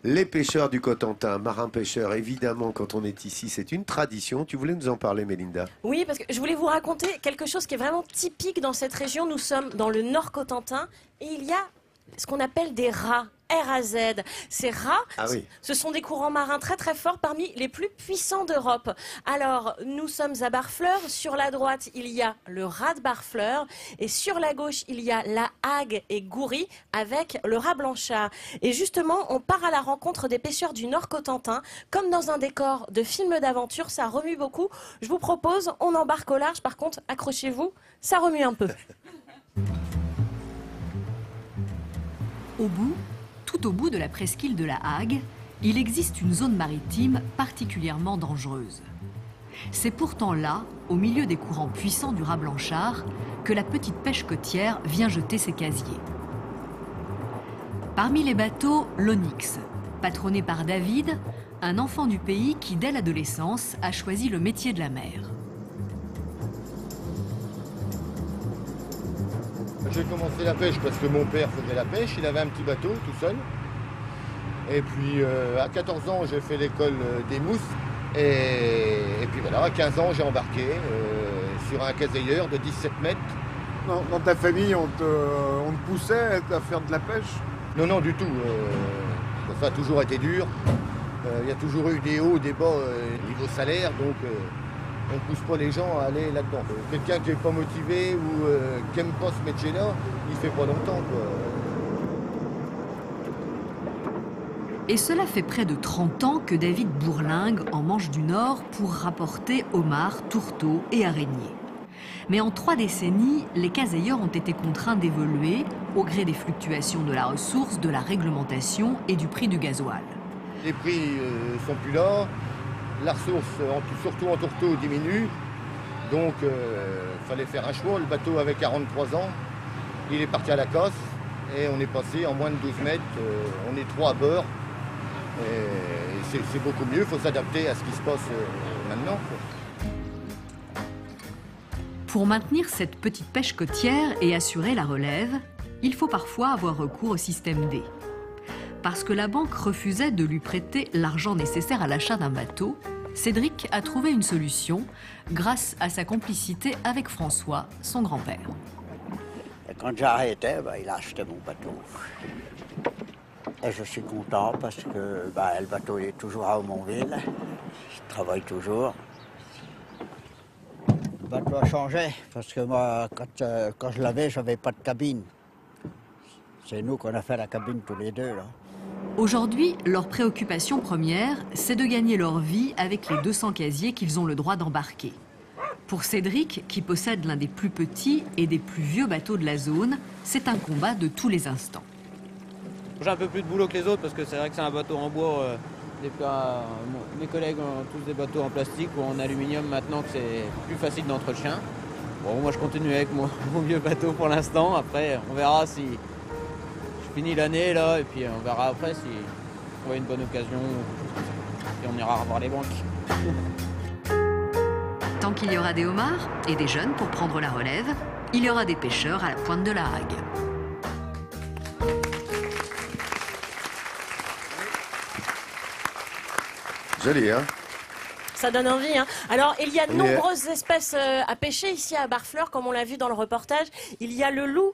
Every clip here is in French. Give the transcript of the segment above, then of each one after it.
Les pêcheurs du Cotentin, marins-pêcheurs, évidemment, quand on est ici, c'est une tradition. Tu voulais nous en parler, Mélinda? Oui, parce que je voulais vous raconter quelque chose qui est vraiment typique dans cette région. Nous sommes dans le Nord Cotentin et il y a ce qu'on appelle des rats. RAZ. Ces rats, ce sont des courants marins très très forts, parmi les plus puissants d'Europe. Alors, nous sommes à Barfleur. Sur la droite, il y a le rat de Barfleur. Et sur la gauche, il y a la Hague et Goury avec le rat blanchard. Et justement, on part à la rencontre des pêcheurs du Nord Cotentin. Comme dans un décor de film d'aventure, ça remue beaucoup. Je vous propose, on embarque au large. Par contre, accrochez-vous, ça remue un peu. Tout au bout de la presqu'île de la Hague, il existe une zone maritime particulièrement dangereuse. C'est pourtant là, au milieu des courants puissants du rat blanchard, que la petite pêche côtière vient jeter ses casiers. Parmi les bateaux, l'Onyx, patronné par David, un enfant du pays qui, dès l'adolescence, a choisi le métier de la mer. J'ai commencé la pêche parce que mon père faisait la pêche, il avait un petit bateau tout seul. Et puis à 14 ans, j'ai fait l'école des mousses. Et puis voilà, à 15 ans, j'ai embarqué sur un caseilleur de 17 mètres. Dans ta famille, on te poussait à faire de la pêche? Non, non, du tout. Ça a toujours été dur. Il y a toujours eu des hauts, des bas niveau salaire, donc on ne pousse pas les gens à aller là-dedans. Quelqu'un qui n'est pas motivé ou qui n'aime pas ce métier-là, il ne fait pas longtemps, quoi. Et cela fait près de 30 ans que David bourlingue en Manche du Nord pour rapporter homards, tourteaux et araignées. Mais en 3 décennies, les caseilleurs ont été contraints d'évoluer au gré des fluctuations de la ressource, de la réglementation et du prix du gasoil. Les prix sont plus là, la ressource, surtout en tourteau, diminue. Donc il fallait faire un choix. Le bateau avait 43 ans, il est parti à la casse et on est passé en moins de 12 mètres, on est 3 à bord. C'est beaucoup mieux, il faut s'adapter à ce qui se passe maintenant. Pour maintenir cette petite pêche côtière et assurer la relève, il faut parfois avoir recours au système D. Parce que la banque refusait de lui prêter l'argent nécessaire à l'achat d'un bateau, Cédric a trouvé une solution grâce à sa complicité avec François, son grand-père. Quand j'arrêtais, il a acheté mon bateau. Et je suis content parce que le bateau est toujours à Aumonville. Il travaille toujours. Le bateau a changé parce que moi, quand je l'avais, je n'avais pas de cabine. C'est nous qu'on a fait la cabine tous les deux, là. Aujourd'hui, leur préoccupation première, c'est de gagner leur vie avec les 200 casiers qu'ils ont le droit d'embarquer. Pour Cédric, qui possède l'un des plus petits et des plus vieux bateaux de la zone, c'est un combat de tous les instants. J'ai un peu plus de boulot que les autres parce que c'est vrai que c'est un bateau en bois. Mes collègues ont tous des bateaux en plastique ou en aluminium maintenant que c'est plus facile d'entretien. Bon, moi je continue avec mon vieux bateau pour l'instant. Après, on verra si je finis l'année là et puis on verra après si on voit une bonne occasion et on ira revoir les banques. Tant qu'il y aura des homards et des jeunes pour prendre la relève, il y aura des pêcheurs à la pointe de la Hague. Joli, hein? Ça donne envie, hein. Alors, il y a de nombreuses espèces à pêcher ici à Barfleur, comme on l'a vu dans le reportage. Il y a le loup,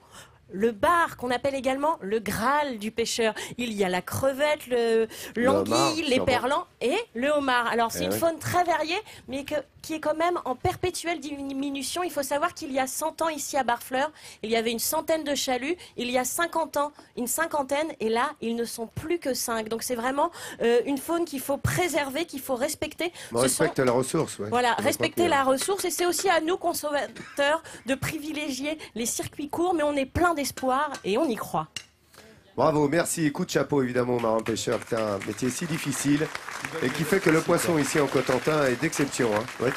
le bar, qu'on appelle également le Graal du pêcheur. Il y a la crevette, l'anguille, l'éperlan et le homard. Alors, c'est une faune très variée, mais qui est quand même en perpétuelle diminution. Il faut savoir qu'il y a 100 ans ici à Barfleur, il y avait une centaine de chaluts. Il y a 50 ans, une cinquantaine. Et là, ils ne sont plus que 5. Donc, c'est vraiment une faune qu'il faut préserver, qu'il faut respecter. On respecte la ressource, ouais. Voilà, respecter la ressource. Et c'est aussi à nous, consommateurs, de privilégier les circuits courts. Mais on est plein d'espoir et on y croit. Bravo, merci. Coup de chapeau évidemment aux marins-pêcheurs. C'est un métier si difficile et qui fait que le poisson ici en Cotentin est d'exception, hein. Ouais,